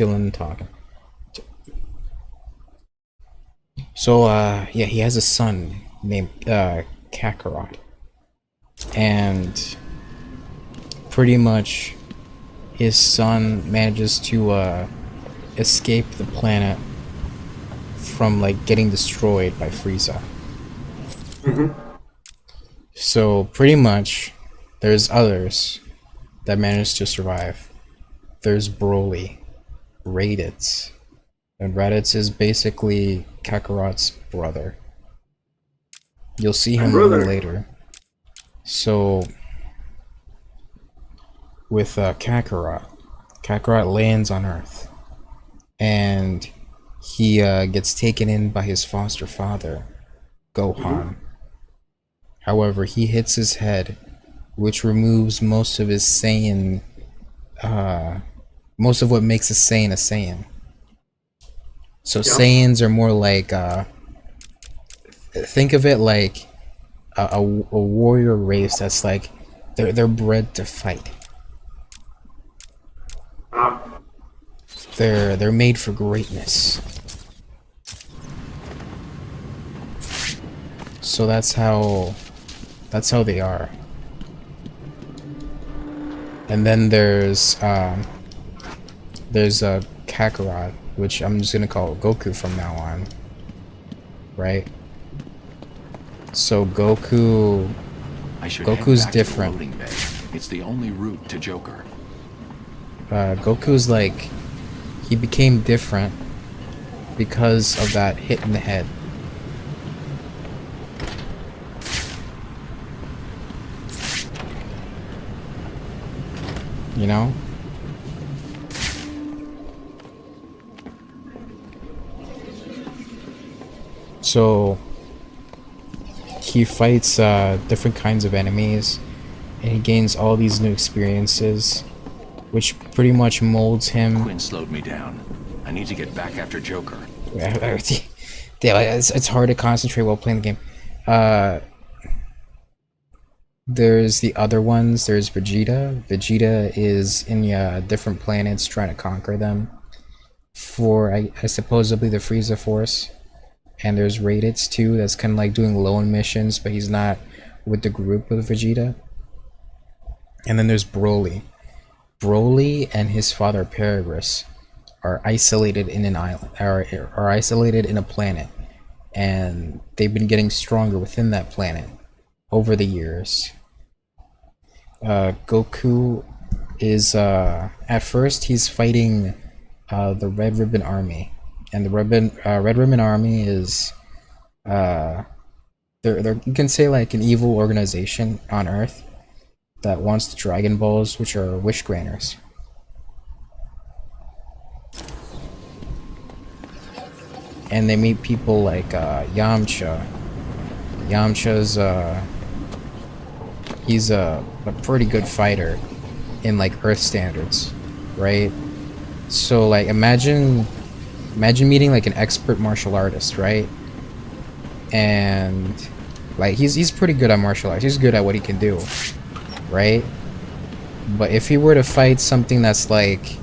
chilling, talking. So, yeah, he has a son named Kakarot, and pretty much his son manages to escape the planet from like getting destroyed by Frieza. So pretty much, there's others that managed to survive. There's Broly, Raditz, and Raditz is basically Kakarot's brother. You'll see My him a little brother. later. So with Kakarot lands on Earth, and he gets taken in by his foster father, Gohan. However, he hits his head, which removes most of his Saiyan, most of what makes a Saiyan. So Yeah. Saiyans are more like, think of it like a warrior race that's like, they're bred to fight. They're made for greatness. So that's how they are. And then there's Kakarot, which I'm just gonna call Goku from now on, right? So I should Goku's head back different. to the loading bay. It's the only route to Joker. Goku's like, he became different because of that hit in the head. You know? So he fights different kinds of enemies, and he gains all these new experiences, which pretty much molds him. Quinn slowed me down. I need to get back after Joker. Damn, it's hard to concentrate while playing the game. There's the other ones. There's Vegeta. Vegeta is in different planets trying to conquer them for I supposedly the Frieza Force. And there's Raditz too. That's kind of like doing lone missions, but he's not with the group with Vegeta. And then there's Broly. Broly and his father Paragus are isolated in an island, are isolated in a planet, and they've been getting stronger within that planet over the years. Goku is at first he's fighting the Red Ribbon Army, and the Red Ribbon Army is they're you can say like an evil organization on Earth that wants the Dragon Balls, which are wish granters. And they meet people like Yamcha. Yamcha's he's a pretty good fighter in like Earth standards, right? So like imagine meeting like an expert martial artist, right? And like he's pretty good at martial arts. He's good at what he can do, right? But if he were to fight something that's like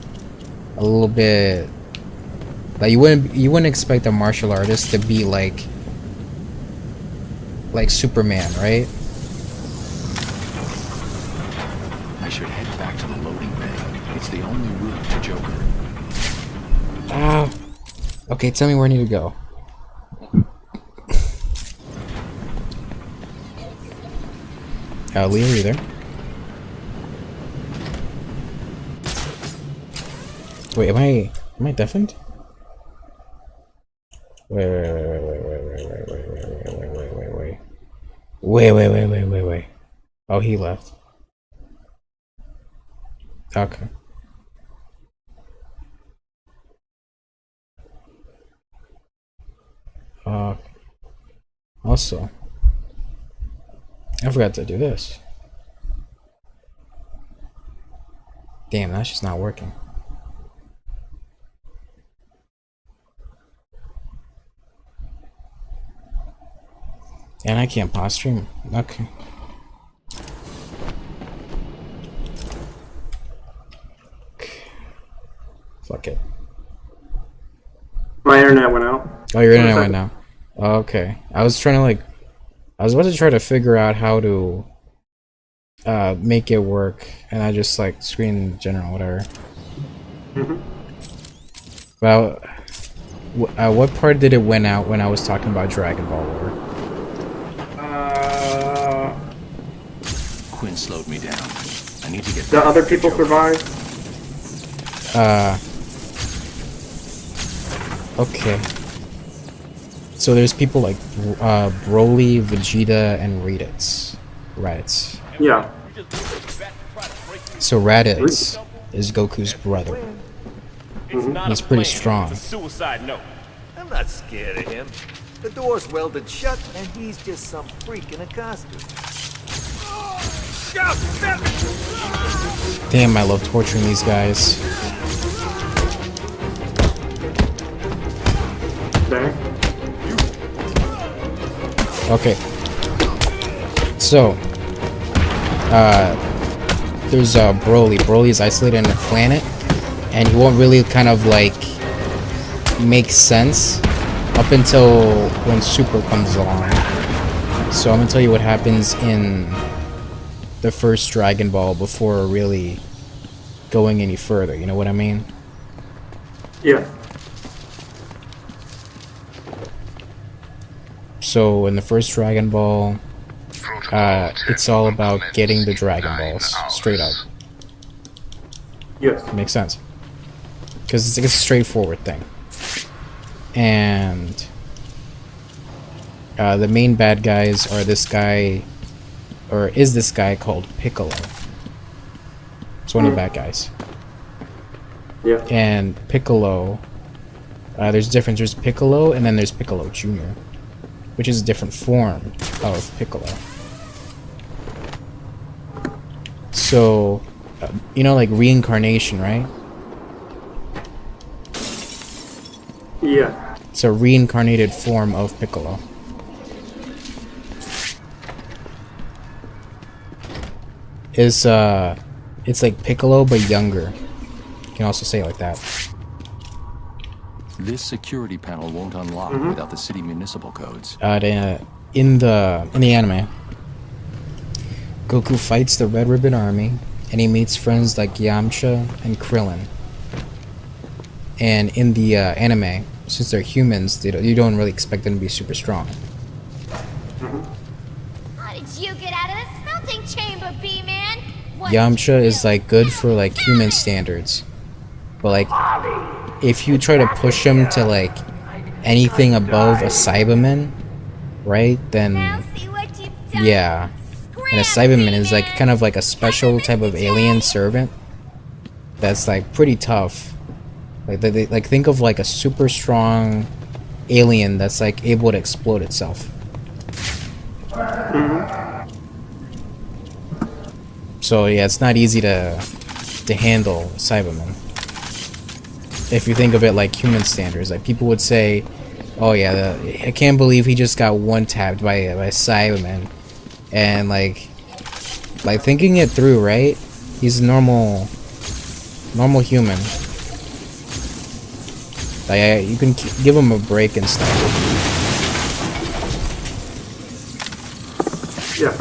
a little bit like you wouldn't expect a martial artist to be like Superman, right? I should head back to the loading bay. It's the only route to Joker. Ah. Okay, tell me where I need to go. Lee, are you there? Wait, am I deafened? Wait. Oh, he left. Okay. Also, I forgot to do this. Damn, that's just not working. And I can't pause stream. Okay. Fuck it. My internet went out. Oh, your internet went now. Oh, okay. I was trying to I was about to try to figure out how to make it work, and I just screen in general, whatever. Well, what part did it went out when I was talking about Dragon Ball lore? Quinn slowed me down. I need to get The other people survived. Okay. So there's people like Broly, Vegeta, and Raditz. Yeah. So Raditz is Goku's brother. He's pretty strong. Suicide note. I'm not scared of him. The door's welded shut, and he's just some freak in a costume. Damn, I love torturing these guys. Okay. Okay. So, there's Broly. Broly's isolated in a planet, and he won't really kind of make sense up until when Super comes along. So I'm gonna tell you what happens in the first Dragon Ball before really going any further. You know what I mean? Yeah. So in the first Dragon Ball, it's all about getting the Dragon Balls straight up. Yes. Makes sense. Because it's a straightforward thing. And the main bad guys are this guy, or is this guy called Piccolo. It's one of the bad guys. Yeah. And Piccolo, there's a difference. There's Piccolo, and then there's Piccolo Jr., which is a different form of Piccolo. So, you know, like reincarnation, right? Yeah. It's a reincarnated form of Piccolo. It's like Piccolo but younger. You can also say it like that. This security panel won't unlock without the city municipal codes. In the anime, Goku fights the Red Ribbon Army, and he meets friends like Yamcha and Krillin. And in the anime, since they're humans, you don't really expect them to be super strong. How did you get out of the smelting chamber, B-Man? Yamcha is good for human standards, but if you try to push him to anything above a Cyberman, right? Then yeah, and a Cyberman is kind of a special type of alien servant that's pretty tough. Think of a super strong alien that's able to explode itself. So yeah, it's not easy to handle Cyberman. If you think of it like human standards, people would say, "Oh yeah, I can't believe he just got one-tapped by Cyberman," and thinking it through, right? He's a normal human. You can give him a break and stuff. Yeah.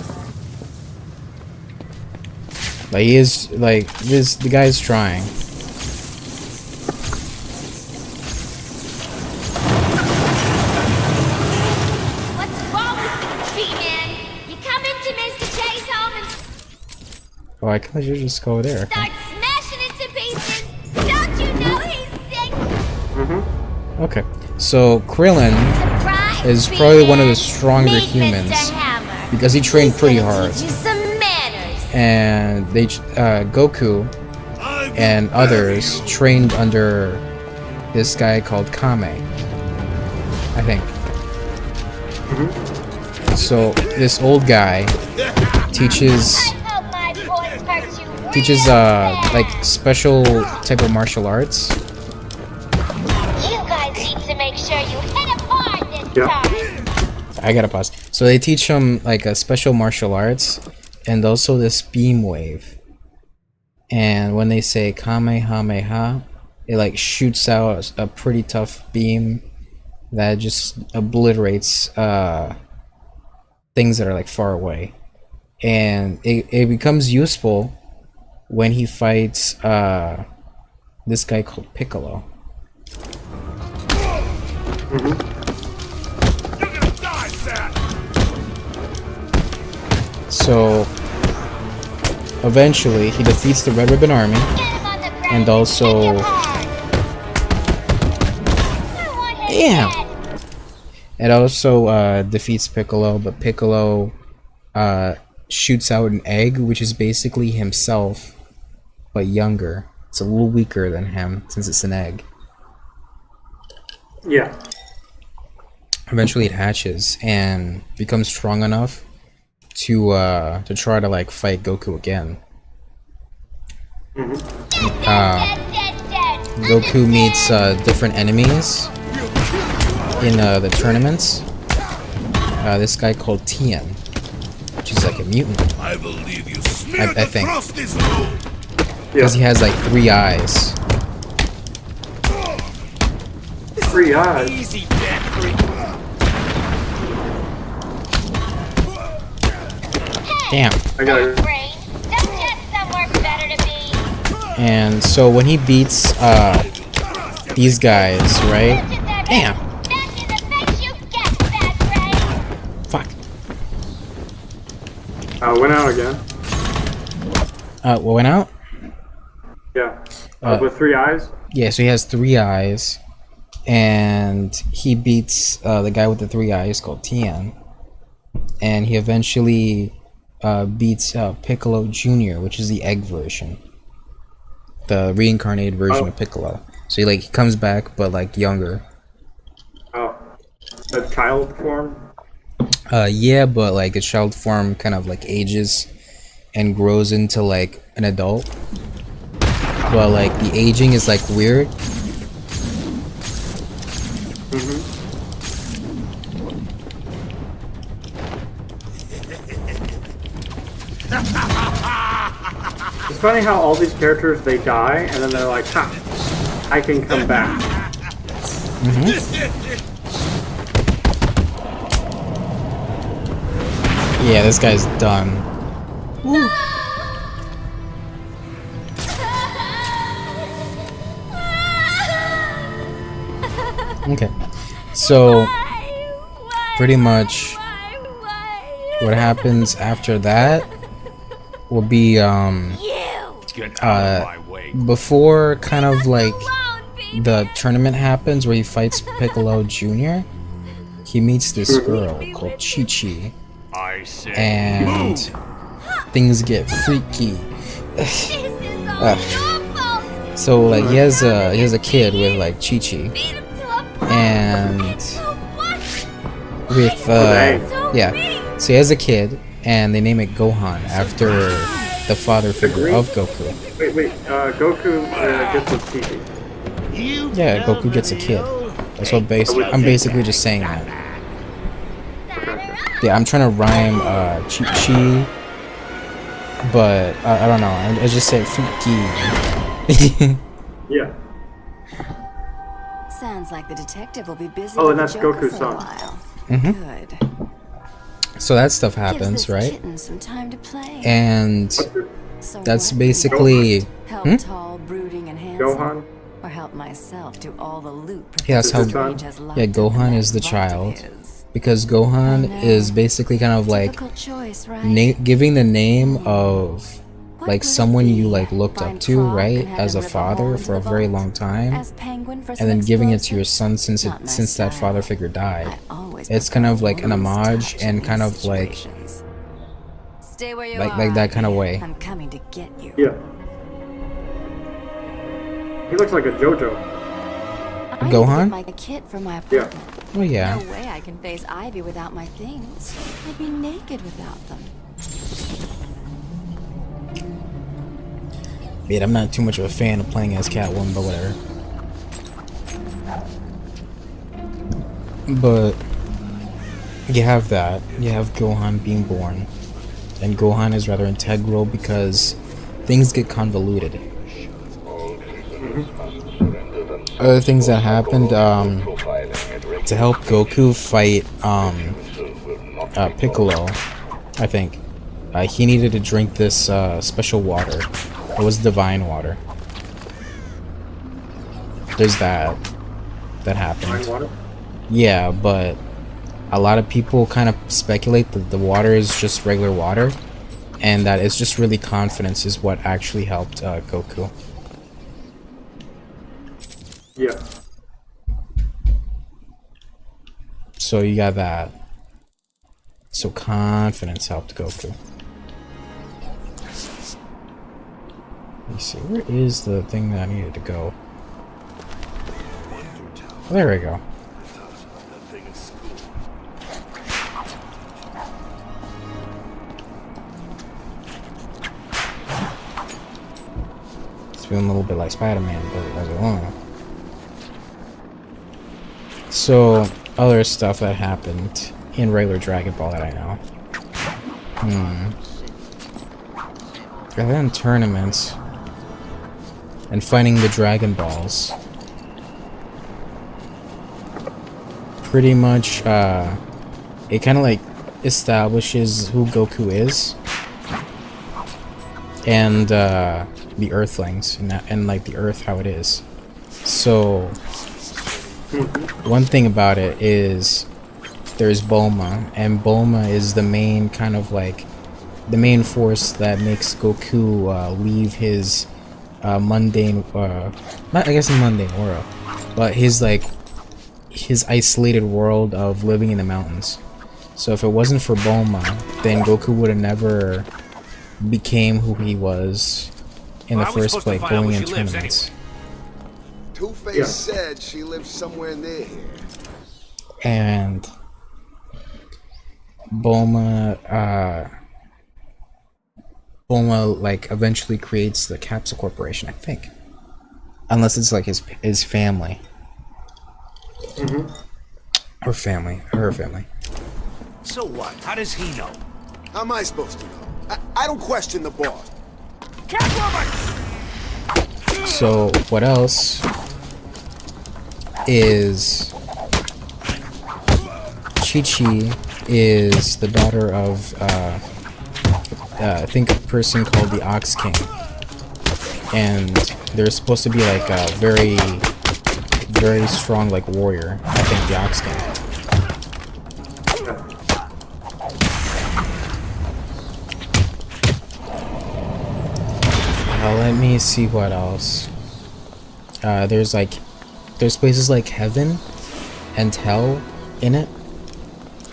He is the guy's trying. What's wrong with you, B-Man? You come into Mr. Chase home and Oh, I can't just go there. start smashing it to pieces. Don't you know he's sick? Okay, so Krillin Surprise, is probably one of the B-Man. stronger Meet humans Mr. Hammer. because he trained He's pretty gonna hard. teach you some manners. And Goku and others trained under this guy called Kame, I think. So this old guy teaches I hope my voice hurts you teaches real bad. special type of martial arts. You guys need to make sure you hit him hard this Yeah. time. I gotta pause. So they teach him a special martial arts and also this beam wave. And when they say Kamehameha, it like shoots out a pretty tough beam that just obliterates things that are like far away, and it becomes useful when he fights this guy called Piccolo. So eventually he defeats the Red Ribbon Army, and also it also defeats Piccolo, but Piccolo shoots out an egg, which is basically himself but younger. It's a little weaker than him since it's an egg. Yeah. Eventually it hatches and becomes strong enough to try to like fight Goku again. Goku meets different enemies in the tournaments. This guy called Tien, which is like a mutant. I believe you smeared I the think. crust this low. Because he has like 3 eyes. 3 eyes. Easy, bet, freak. Damn. I got it. Brain, there's just somewhere better to be. And so when he beats these guys, right? Damn. Back in the face you get, bad brain. Fuck. Went out again. What went out? Yeah. With 3 eyes. Yeah, so he has 3 eyes, and he beats the guy with the 3 eyes called Tien, and he eventually beats Piccolo Jr., which is the egg version, the reincarnated version of Piccolo. So he comes back, but like younger. Oh. A child form. Yeah, but like the child form kind of like ages and grows into like an adult. But like the aging is like weird. It's funny how all these characters, they die, and then they're like, ha, I can come back. Yeah, this guy's done. Okay, so pretty much what happens after that will be Get out of my way. before kind of like the tournament happens where he fights Piccolo Jr. He meets this girl called Chi-Chi, I say and things get freaky. This is all your fault. So like he has a kid with like Chi-Chi, Beat him to a pulp. and So what? with Dang. yeah, so he has a kid, and they name it Gohan after the father figure of Goku. Wait, Goku gets his TV. Yeah, Goku gets a kid. That's what I'm basically just saying that. Yeah, I'm trying to rhyme Chi-Chi, but I don't know. I just said freaky. Yeah. Sounds like the detective will be busy Oh, with and the that's Joker Goku's for a son. while. Mhm. Good. So that stuff Gives happens, this right? kitten some time to play. And So that's what? basically Help tall, brooding, and handsome, Gohan. or help myself do all the loot. Yeah, that's how- Professor Strange has locked yeah, up in Gohan that is the vault of child. his. because Gohan I know. is basically kind of like Difficult choice, right? giving the name of What like would it someone you be? like looked Find up to, Frog right, and have as a him rip a hole father into for a the very vault? long time, As Penguin for and some then giving it to your explosive? son Not my since that style. father figure died. I always It's prefer kind of like an woman's homage touch and in kind these of like situations. Stay where you like that kind of way. I'm coming to get you. Yeah. He looks like a JoJo. I need to Gohan? get my kit from my Yeah. apartment. Oh yeah. No way I can face Ivy without my things. I'd be naked without them. Yeah, I'm not too much of a fan of playing as Catwoman, but whatever. But you have that. You have Gohan being born. And Gohan is rather integral because things get convoluted. other things that happened to help Goku fight Piccolo, I think. He needed to drink this special water. It was divine water. There's that happened. Water? Yeah, but a lot of people kind of speculate that the water is just regular water, and that it's just really confidence is what actually helped Goku. Yeah. So you got that. So confidence helped Goku. Let me see, where is the thing that I needed to go? Oh, there we go. It's feeling a little bit like Spider-Man, but as alone. So, other stuff that happened in regular Dragon Ball that I know. Other than tournaments and fighting the Dragon Balls, pretty much it kind of like establishes who Goku is and the Earthlings and like the Earth how it is. So one thing about it is there's Bulma, and Bulma is the main kind of like the main force that makes Goku leave his mundane, not I guess mundane aura, but his like his isolated world of living in the mountains. So if it wasn't for Bulma, then Goku would have never became who he was in the first place, going in tournaments. Two-Face said she lives somewhere near here. And Bulma like eventually creates the Capsule Corporation, I think, unless it's like his family, or her family. So what? How does he know? How am I supposed to know? I don't question the boss. So what else is Chi-Chi is the daughter of I think a person called the Ox King, and they're supposed to be like a very strong like warrior. I think the Ox King. Let me see what else. There's places like heaven and hell in it,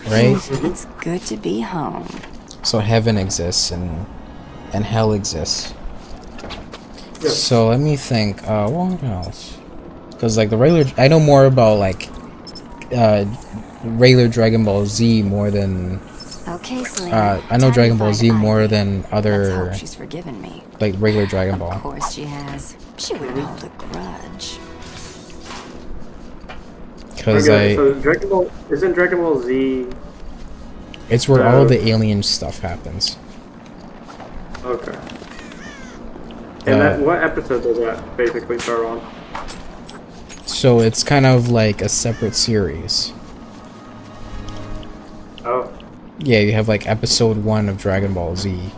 right? It's good to be home. So heaven exists and hell exists. So let me think. What else? Because like the regular, I know more about like regular Dragon Ball Z more than. Okay, Selena. I know time Dragon to Ball find Z Ivy. more than Let's other hope she's forgiven me. like regular Dragon Ball. Of course she has. She wouldn't hold a grudge. Because So Dragon Ball isn't Dragon Ball Z. it's where all the alien stuff happens. Okay. And what episode does that basically start on? So it's kind of like a separate series. Oh. Yeah, you have like episode 1 of Dragon Ball Z,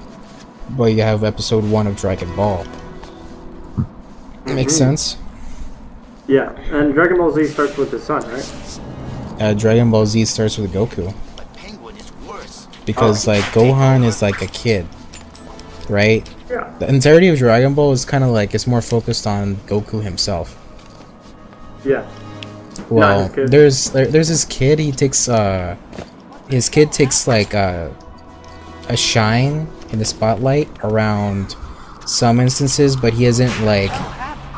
but you have episode 1 of Dragon Ball. Makes sense? Yeah, and Dragon Ball Z starts with the sun, right? Dragon Ball Z starts with Goku. Penguin is worse. Because like Gohan is like a kid, right? Yeah. The entirety of Dragon Ball is kind of like it's more focused on Goku himself. Yeah. Well, his kid. there's this kid. He takes his kid takes like a shine in the spotlight around some instances, but he isn't like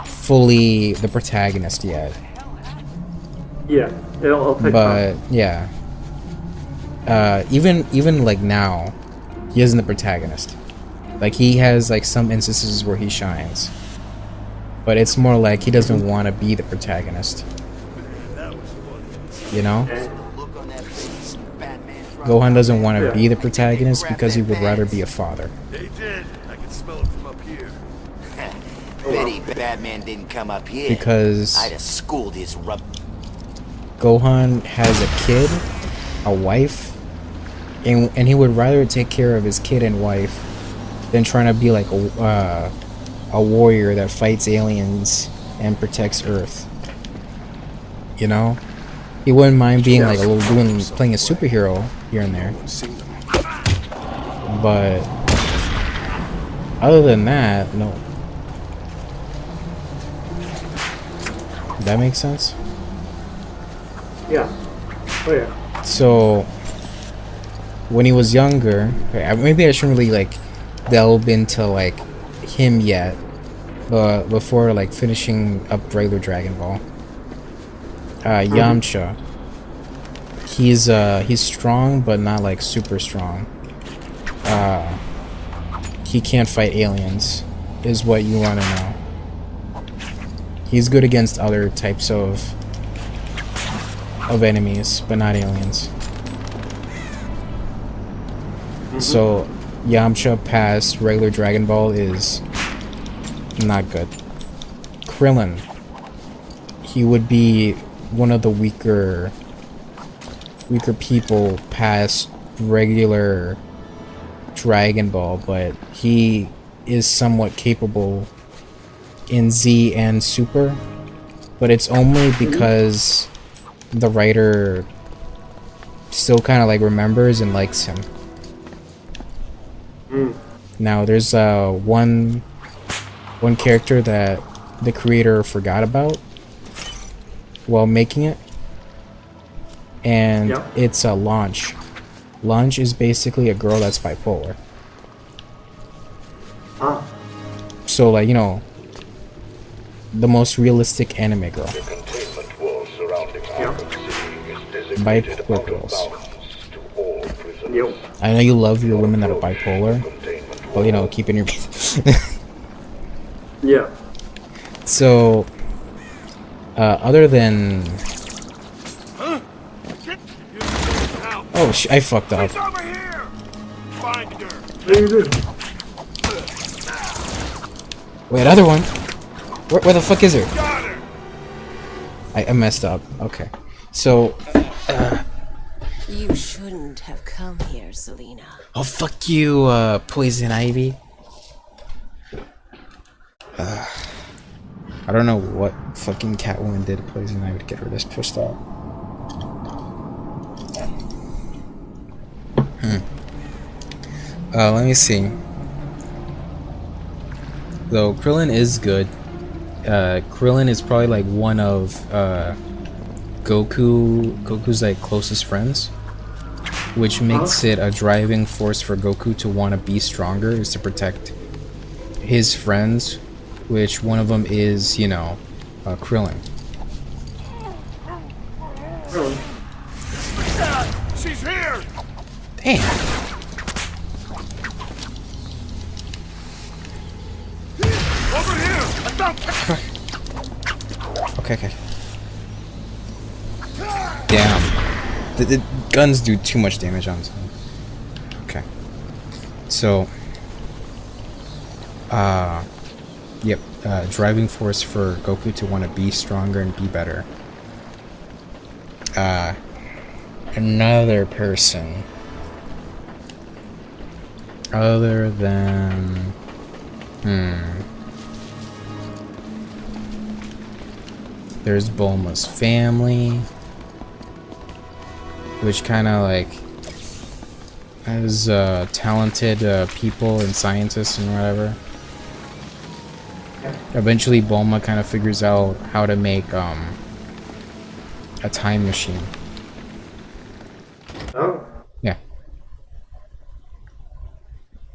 fully the protagonist yet. Yeah. It'll take But time. yeah, even like now, he isn't the protagonist. Like he has like some instances where he shines, but it's more like he doesn't want to be the protagonist. You know, Look on that face, Batman. Gohan doesn't want to be the protagonist because he would rather be a father. They did. I can smell it from up here. Very bad. bad man didn't come up here, because I'd have schooled his rub. Gohan has a kid, a wife, and he would rather take care of his kid and wife than trying to be like a warrior that fights aliens and protects Earth. You know, he wouldn't mind being like playing a superhero here and there. But other than that, no. That makes sense? Yeah. Oh yeah. So when he was younger, maybe I shouldn't really like delve into like him yet, but before like finishing up regular Dragon Ball, Yamcha, he's strong but not like super strong. He can't fight aliens, is what you want to know. He's good against other types of enemies, but not aliens. So Yamcha past regular Dragon Ball is not good. Krillin, he would be one of the weaker people past regular Dragon Ball, but he is somewhat capable in Z and Super, but it's only because the writer still kind of like remembers and likes him. Now there's one character that the creator forgot about while making it, and it's a Launch. Launch is basically a girl that's bipolar. So like, you know, the most realistic anime girl. Bipolar girls. I know you love your women that are bipolar, but you know, keep in your Yeah. So other than oh I fucked up. Over here! Find her. There you did. Wait, another one. Where the fuck is her? Got her. I messed up. Okay. So You shouldn't have come here, Selena. oh fuck you, Poison Ivy. I don't know what fucking Catwoman did to Poison Ivy to get her this pissed off. Let me see. Though Krillin is good. Krillin is probably like one of Goku's like closest friends, which makes it a driving force for Goku to want to be stronger, is to protect his friends, which one of them is, you know, Krillin. She's here. Damn. Over here. Okay. Damn. The guns do too much damage on him. Okay. So, yep. Driving force for Goku to want to be stronger and be better. Another person. Other than... There's Bulma's family, which kind of like has talented people and scientists and whatever. Eventually Bulma kind of figures out how to make a time machine. Oh. Yeah.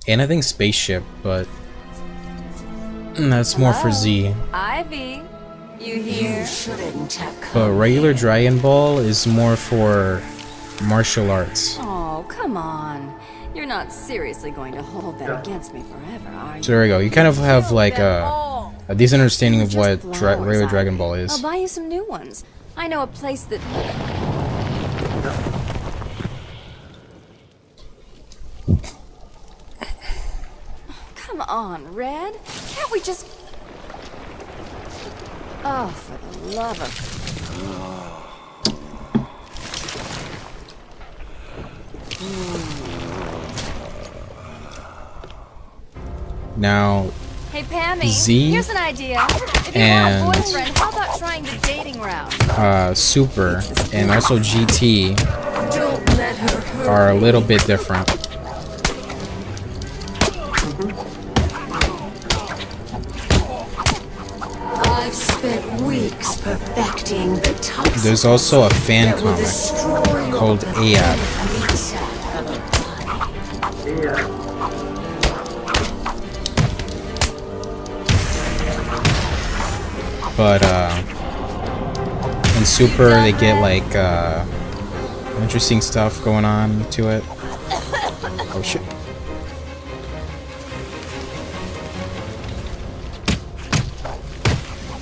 And I think spaceship, but that's more for Z. Ivy, you here? You shouldn't have come. But regular Dragon Ball is more for martial arts. Oh, come on. You're not seriously going to hold that against me forever, are you? So there we go. You kind of have like a decent understanding of what regular Dragon Ball is. I'll buy you some new ones. I know a place that... Come on, Red. Can't we just... Oh, for the love of... Now, Hey, Pammy, Z here's an idea. If you and- want a boyfriend, how about trying the dating round? Super and also GT Don't let her hurt are a little bit different. I've spent weeks perfecting the toxin There's also a fan that will comic destroy your called AF. Yeah. But in Super they get like interesting stuff going on to it. Oh shit.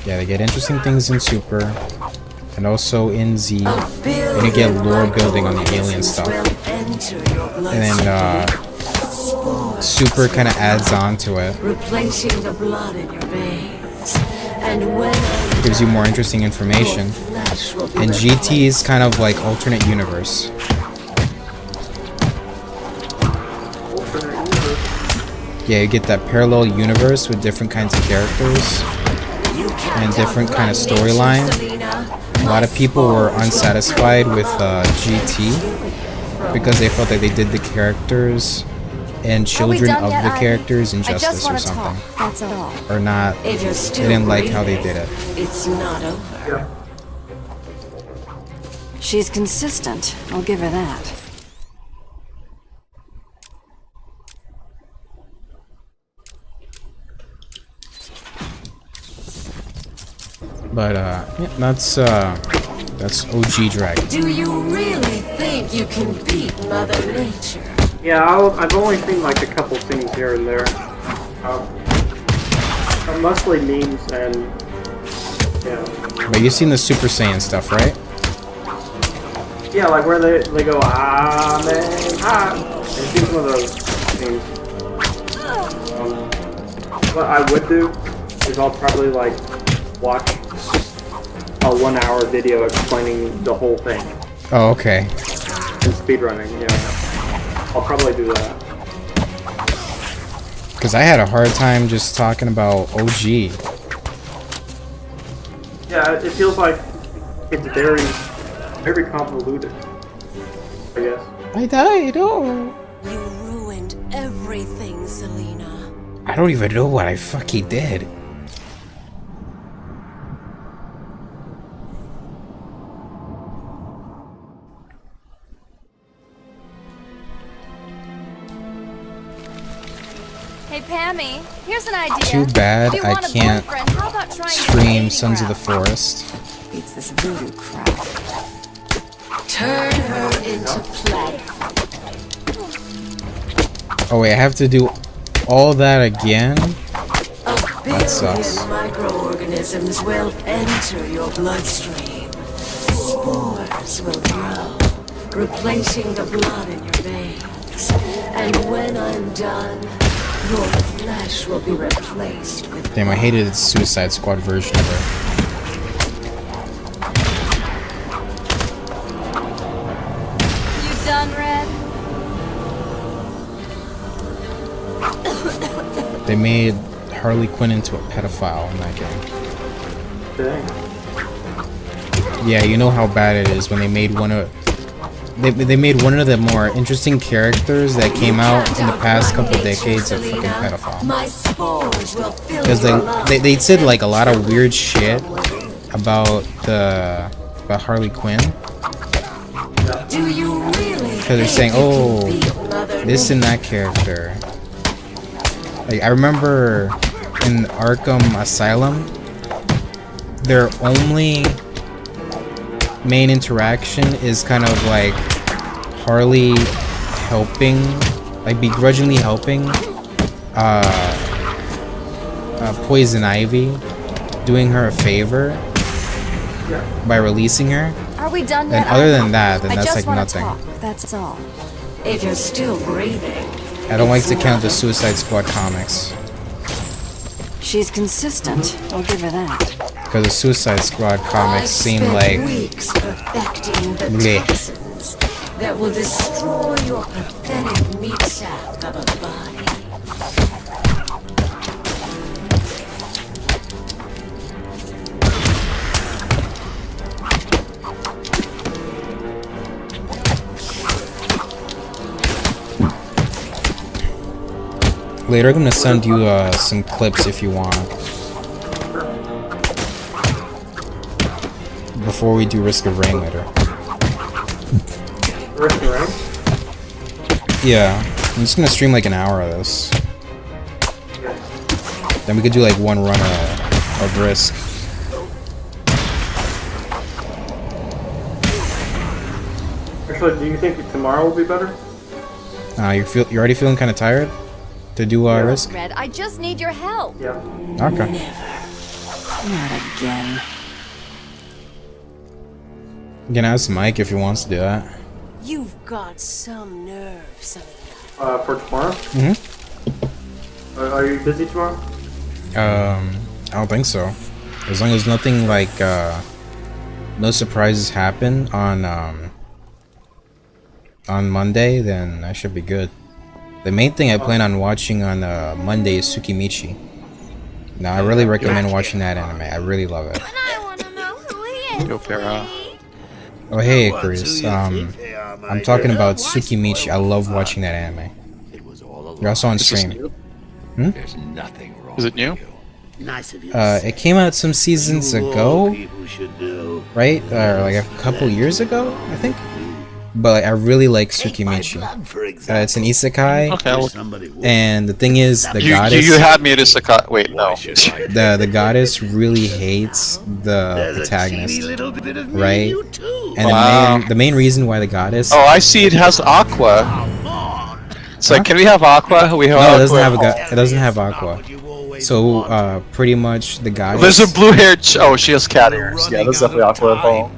Yeah, they get interesting things in Super and also in Z. And you get lore building on the alien stuff. And then Super kind of adds on to it. replacing the blood in your veins. And when Gives you more interesting information. flesh will be And GT is kind of like alternate universe. Yeah, you get that parallel universe with different kinds of characters and different kind of storyline. A lot of people were unsatisfied with GT because they felt that they did the characters and children of the characters injustice or something. That's all. Or not, they If you're still didn't like how they breathing, did it. It's not over. Yeah. She's consistent. I'll give her that. But yeah, that's OG Dragon. Do you really think you can beat Mother Nature? Yeah, I've only seen like a couple scenes here and there. Mostly memes and yeah. But you've seen the Super Saiyan stuff, right? Yeah, like where they go man, I've seen some of those scenes. What I would do is I'll probably like watch a 1 hour video explaining the whole thing. Oh, okay. And speedrunning, yeah. I'll probably do that. Because I had a hard time just talking about OG. Yeah, it feels like it's very convoluted, I guess. I died, oh. You ruined everything, Selena. I don't even know what I fucking did. Hey, Pammy, here's an idea. Too bad If you I want a can't boyfriend, how about trying the stream dating Sons of the round? Forest. Beats this voodoo crap. Turn her into plague. Oh wait, I have to do all that again? A billion sucks. microorganisms will enter your bloodstream. Spores will grow, replacing the blood in your veins. And when I'm done, your flesh will be replaced with Damn, I hated the Suicide Squad version of it. You done, Red? They made Harley Quinn into a pedophile in that game. Dang. Yeah, you know how bad it is when they made one of they made one of the more interesting characters that came out in the past couple decades a fucking pedophile. My spores will fill Because your lungs. they said like a lot of weird shit about Harley Quinn. Do you really? Because they're saying, oh, this and that character. Like I remember in Arkham Asylum, their only main interaction is kind of like Harley helping, like begrudgingly helping Poison Ivy, doing her a favor by releasing her. Are we done And yet? other than that, then I that's just like wanna nothing. Talk. That's all. If you're still breathing. I don't like it's to count the not- Suicide Squad comics. She's consistent. I'll give her that. Because the Suicide Squad comics seem spent like weeks perfecting the bleh. toxins that will destroy your pathetic meat sack of a body. Later, I'm gonna send you some clips if you want. Before we do Risk of Rain later. Risk of Rain? Yeah, I'm just gonna stream like an hour of this. Then we could do like one run of Risk. Actually, do you think tomorrow will be better? You're already feeling kind of tired to do Risk? Red, I just need your help. Yeah. Okay. Not again. You can ask Mike if he wants to do that. You've got some nerve, son. For tomorrow? Mm-hmm. Are you busy tomorrow? I don't think so. As long as nothing like no surprises happen on Monday, then I should be good. The main thing I plan on watching on Monday is Tsukimichi. Now I really recommend watching that anime. I really love it. And I want to know who he is. Yo, Para. Oh hey, Chris. I'm talking about Tsukimichi. I love watching that anime. You're also on stream. There's nothing wrong. Is it new? It came out some seasons ago, right? Like a couple years ago, I think. But like, I really like Tsukimichi. It's an isekai, Okay. and the thing is, the goddess. You had me at Isekai. Wait, no. The goddess really hates the protagonist, right? And the main reason why the goddess. Oh, I see. It has Aqua. It's like, can we have Aqua? We have No, Aqua. it doesn't have it doesn't have Aqua. So pretty much the goddess. There's a blue-haired. Oh, she has cat ears. Yeah, that's definitely Aqua at all.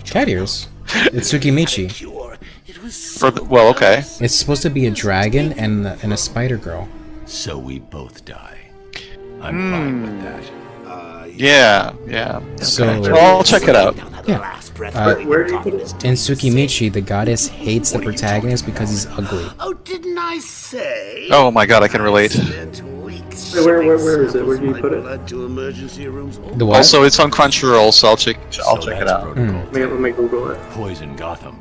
Cat ears. It's Tsukimichi. Well, okay. It's supposed to be a dragon and a spider girl. So we both die. I'm fine with that. Yeah. So Well, I'll check it out. Where do you put it? in Tsukimichi, the goddess hates the protagonist because he's ugly. Oh, didn't I say? Oh my god, I can relate. Wait, where is it? Where do you put it? The what? Also, it's on Crunchyroll, so I'll check it out. Let me Google it. Poison Gotham.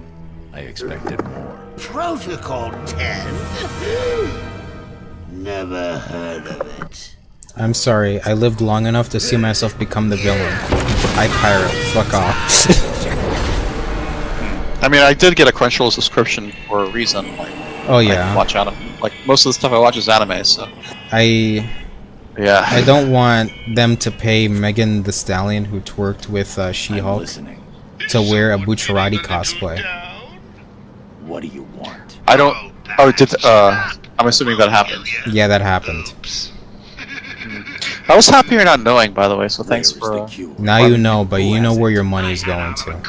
I expected more. Protocol 10? Never heard of it. I'm sorry, I lived long enough to see myself become the villain. I pirate. Fuck off. I mean, I did get a Crunchyroll subscription for a reason. Like, Oh yeah. I watch anime. Like most of the stuff I watch is anime, so I yeah. don't want them to pay Megan the Stallion, who twerked with She-Hulk, Listening. to wear a Bucciarati cosplay. What do you want? I don't. Oh, I'm assuming that happened. Yeah, that happened. I was happy you're not knowing, by the way. So thanks Where's the for. cure? Now you know, but you know where your money is going to.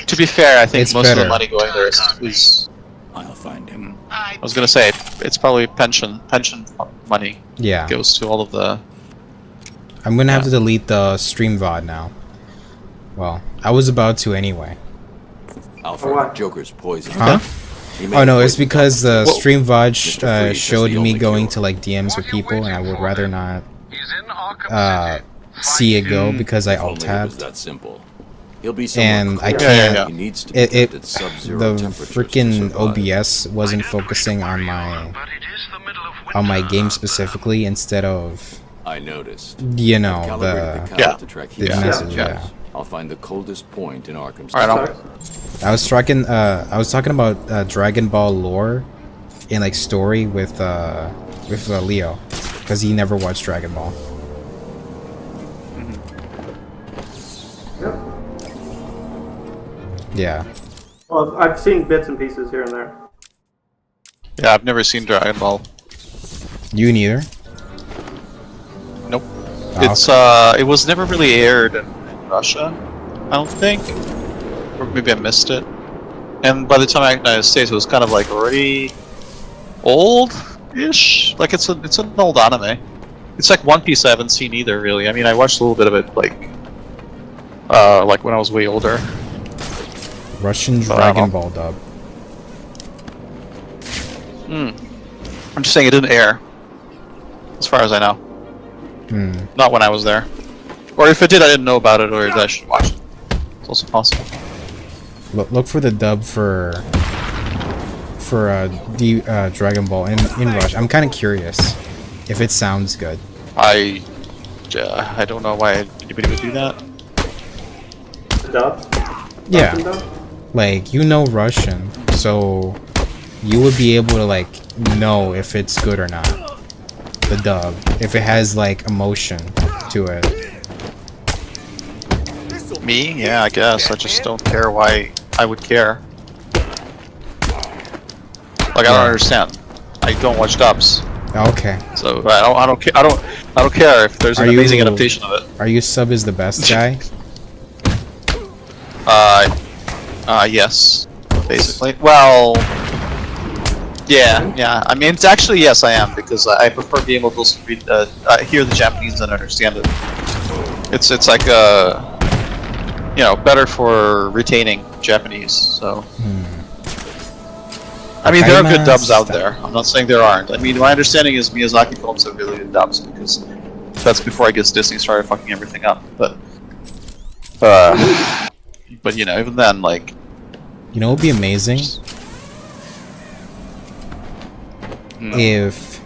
To be fair, I think It's most of better. the money going there is. I'll find him. I was gonna say it's probably pension money Yeah. goes to all of the. I'm gonna have to delete the stream VOD now. Well, I was about to anyway. Alfred, what? Joker's poison. Huh? He made Oh no, poison it's because the Well, stream VOD Mr. Freeze is showed the me only going cure. to like DMs with people, and I would rather not see it go because I If alt only it was tabbed. that simple. He'll be And somewhat I cold. can't. He needs to It, be kept at the sub-zero temperatures to freaking survive. OBS wasn't focusing on my game specifically instead of I noticed. you know Calibrated the. cow to track the heat message, signals. yeah. I'll find the coldest point in Arkham. All right, City. I was talking about Dragon Ball lore and like story with Leo, because he never watched Dragon Ball. Yep. Yeah. Well, I've seen bits and pieces here and there. Yeah, I've never seen Dragon Ball. You neither. Nope. Oh. It was never really aired in Russia, I don't think. Or maybe I missed it. And by the time I got to the United States, it was kind of like already old-ish. Like it's an old anime. It's like One Piece I haven't seen either, really. I mean, I watched a little bit of it, like when I was way older. Russian Dragon Ball dub. I'm just saying it didn't air, as far as I know. Not when I was there. Or if it did, I didn't know about it, or that I should watch it. It's also possible. Look for the dub for Dragon Ball in Rush. I'm kind of curious if it sounds good. I don't know why anybody would do that. Dub? Yeah, Russian dub? like you know Russian, so you would be able to like know if it's good or not. The dub, if it has like emotion to it. Me? Yeah, I guess. I just don't care why I would care. Like I don't understand. I don't watch dubs, Okay. so I don't care if there's an amazing adaptation of it. Are you sub is the best guy? Yes, basically. Well, yeah. I mean, it's actually yes, I am, because I prefer being able to read, hear the Japanese and understand it. It's like better for retaining Japanese. So. I mean, there are good dubs out there. I'm not saying there aren't. I mean, my understanding is Miyazaki films have really good dubs, because that's before I guess Disney started fucking everything up. But even then, like, You know, it would be amazing if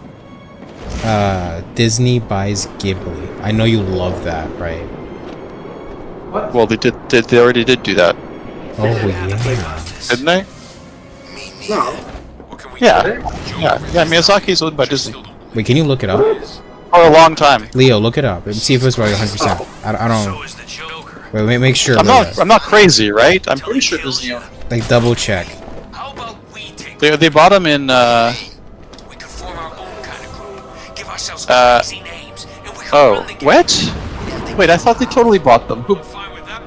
Disney buys Ghibli. I know you love that, right? well, they did. They already did do that, Oh yeah. didn't they? No. Yeah. Miyazaki's owned by Disney Wait, can you look it up? for a long time. Leo, look it up and see if it's right 100%. I don't. Wait, make sure. I'm not crazy, right? I'm pretty sure Disney owned. Like double check. They bought them in. What? Wait, I thought they totally bought them. Who?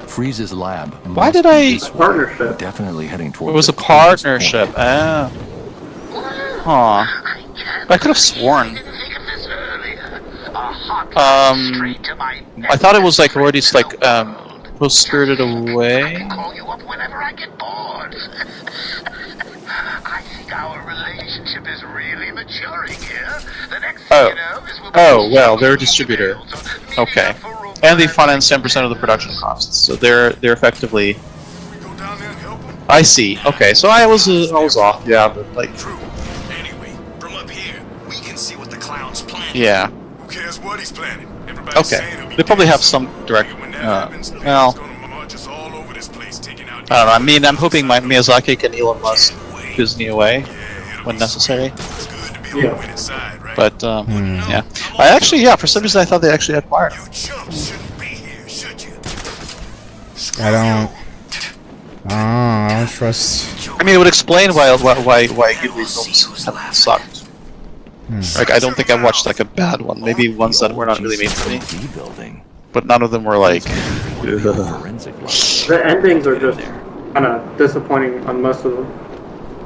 Freeze's lab. Why did I? Partnership. Definitely heading It towards. was a partnership. Ah. Huh. I could have sworn. I thought it was like already like was Spirited Away. Call you up whenever I get bored. I think our relationship is really maturing here. The next thing you know is we'll be Well, they're a distributor. Okay. And they finance 10% of the production costs, so they're effectively. We go down there and help him? I see. Okay, so I was off. Yeah, but like. True. Anyway, from up here, we can see what the clown's planning. Yeah. Who cares what he's planning? Everybody's saying he'll Okay. be They probably dead have soon. some direct. When that happens, the Well, gonna march us all over this place, taking out I don't know. I mean, I'm hoping Miyazaki can Elon Musk Disney away when necessary. It's good to be on the winning side, right? But yeah, I actually for some reason I thought they actually acquired. You chumps shouldn't be here, should you? I don't trust. I mean, it would explain why Ghibli films have sucked. Like, I don't think I've watched like a bad one. Maybe ones that were not really made for me, building. but none of them were like. Forensic lab. The endings are just kind of disappointing on most of them.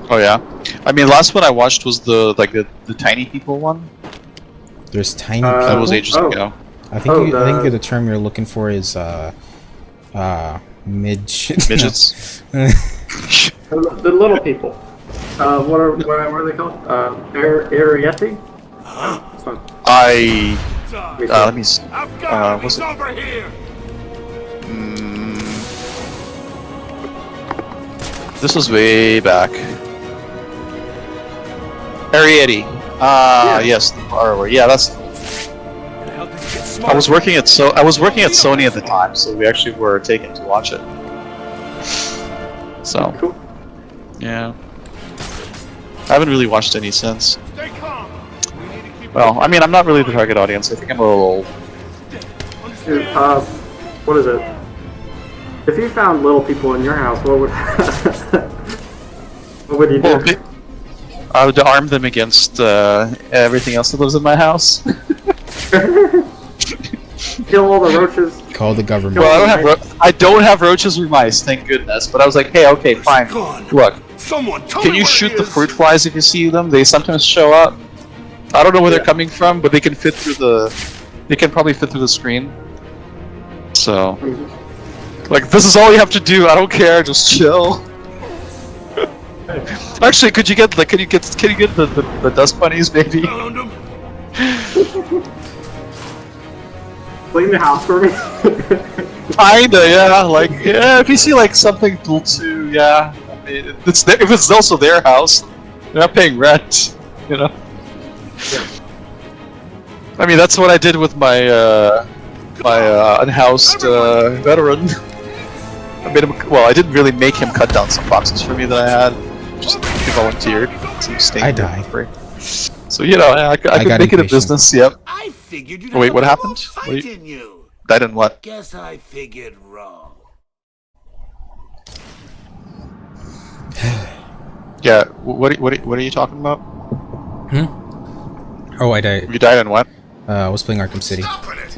Oh yeah, I mean, last one I watched was the tiny people one. There's tiny That people. was ages ago. I think the term you're looking for is Midgets. The little people. What are they called? Arietti? Let me. I've got him. What's He's it? over here. This was way back. Arietti. Yes, the borrower. Yeah, that's. I was working at Sony at the time, so we actually were taken to watch it. So, Cool. yeah. I haven't really watched any since. Stay calm. We need to keep Well, I mean, I'm not really the target audience. I think I'm a little old. Dude, what is it? If you found little people in your house, what would you do? Well, I would arm them against everything else that lives in my house. Kill all the roaches. Call the government. Well, I don't have roaches or mice, thank goodness. But I was like, hey, okay, fine. Look, Someone tell can me you what it shoot the is. fruit flies if you see them? They sometimes show up. I don't know where they're coming from, but they can fit through the. They can probably fit through the screen. So, like, this is all you have to do. I don't care. Just chill. Actually, could you get like, can you get the dust bunnies, maybe? Clean the house for me. Kinda, yeah. Like, yeah. If you see like something cool too, yeah. I mean, if it's also their house, they're not paying rent. You know. Yeah. I mean, that's what I did with my unhoused veteran. I made him. Well, I didn't really make him cut down some boxes for me that I had. Just he volunteered. So he stayed I there died. for free. So you know, I could make it a business. Yep. I figured you'd Wait, what have a happened? fight Wait. in you. Died in what? Guess I figured wrong. Yeah. What are you talking about? Oh, I died. You died in what? I was playing Arkham City. Open it.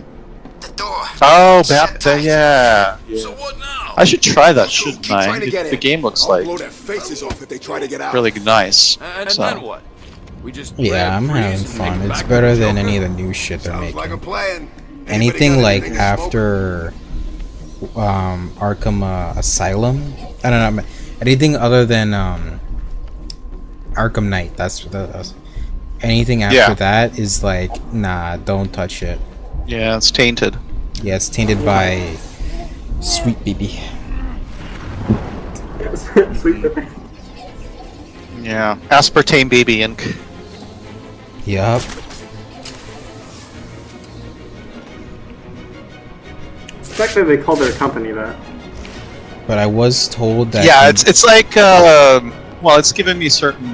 The door. Oh, yeah. So what now? I should try that, shouldn't Keep I? trying to get The in. game looks I'll like blow their faces off if they try to get out. really nice. And So. then what? We just Yeah, I'm having fun. It's better than any of the new shit they're Sounds like a making. plan. Anything Anybody got like anything to smoke? after Arkham Asylum. I don't know. Anything other than Arkham Knight. That's anything after Yeah. that is like, nah, don't touch it. Yeah, it's tainted. Yeah, it's tainted by Sweet Baby. Sweet baby. Yeah, aspartame baby ink. Yup. It's the fact that they called their company that. But I was told that. Yeah, it's like well, it's given me certain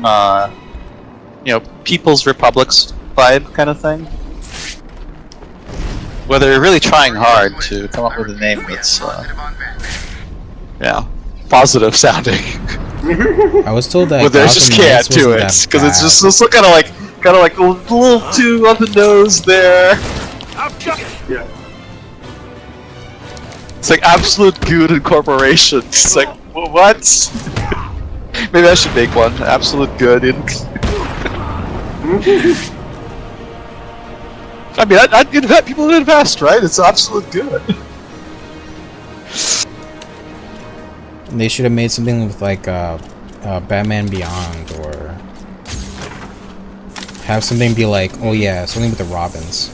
you know, People's Republics vibe kind of thing. Where they're really trying hard to come up with a name that's yeah, positive sounding. I was told that. But they just Gotham can't Knights do wasn't it that because it's bad. just it's kind of like a little too on the nose there. Yeah. It's like Absolute Good Incorporation. It's like what? Maybe I should make one. Absolute Good Inc. I mean, I'd invest, people would invest, right? It's absolute good. They should have made something with like Batman Beyond, or have something be like, oh yeah, something with the Robins.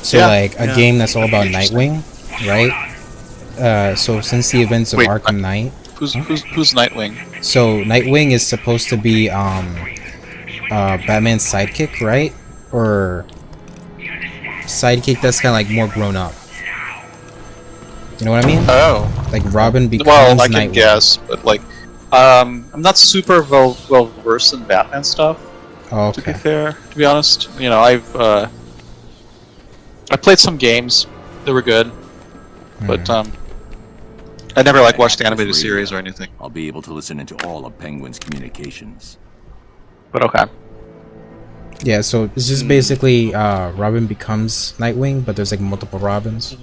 So Yeah, like a yeah. game that's all about Nightwing, right? So since the events of Wait, Arkham Knight, Who's Nightwing? so Nightwing is supposed to be Batman's sidekick, right? Or sidekick that's kind of like more grown up. You know what I mean? Oh, Like Robin becomes well, I can Nightwing. guess, but like, I'm not super well versed in Batman stuff. Oh, To be okay. fair, to be honest, you know, I played some games, they were good, but I never like watched the animated series or anything. I'll be able to listen into all of Penguin's communications. But okay. Yeah, so this is basically Robin becomes Nightwing, but there's like multiple Robins.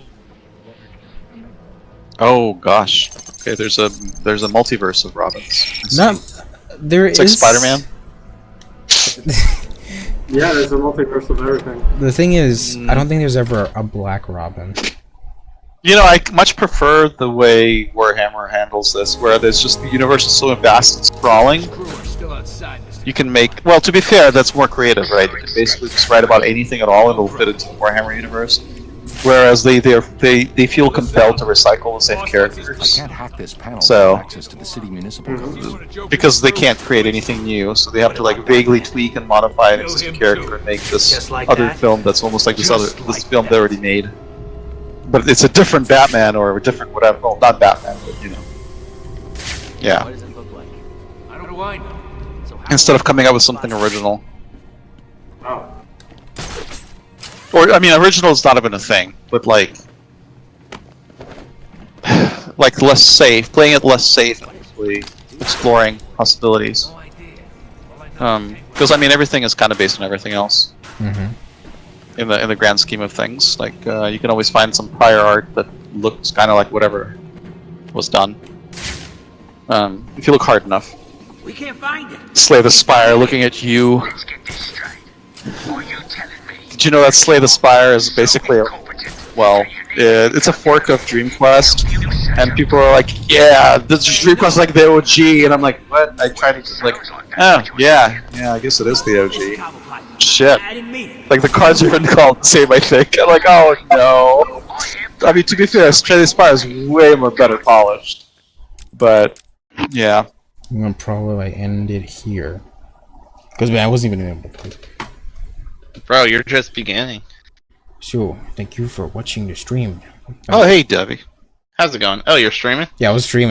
Oh gosh. Okay, there's a multiverse of Robins. I see. Not there It's like is- Spider-Man. Yeah, there's a multiverse of everything. The thing is, I don't think there's ever a black Robin. You know, I much prefer the way Warhammer handles this, where there's just the universe is so vast and sprawling. You can make, well, to be fair, that's more creative, right? You can basically just write about anything at all, and it'll fit into the Warhammer universe. Whereas they feel compelled to recycle the same I characters can't hack this panel So- to have access to the city municipal codes. because they can't create anything new, so they have to like vaguely tweak and modify an existing character and make this other film that's almost like this film they already made. But it's a different Batman or a different whatever. Well, not Batman, but you know. Yeah. Instead of coming up with something original. Oh. Or, I mean, original is not even a thing, but like less safe, playing it less safe, actually exploring possibilities. Because I mean, everything is kind of based on everything else. In the grand scheme of things, like you can always find some prior art that looks kind of like whatever was done. If you look hard enough. We can't find it. Slay the Spire looking at you. Let's get this straight. Are you telling me? Did you know that Slay the Spire is basically a, well, it's a fork of Dream Quest, and people are like, yeah, this is Dream Quest like the OG, and I'm like, what? I tried to, like, oh, yeah, I guess it is the OG. Shit. Like, the cards are even called the same, I think. I'm like, oh, no. I mean, to be fair, Slay the Spire is way more better polished. But, yeah. I'm gonna probably like, end it here. Because, man, I wasn't even able to play. Bro, you're just beginning. So, thank you for watching the stream. Oh, hey, Debbie. How's it going? Oh, you're streaming? Yeah, I was streaming.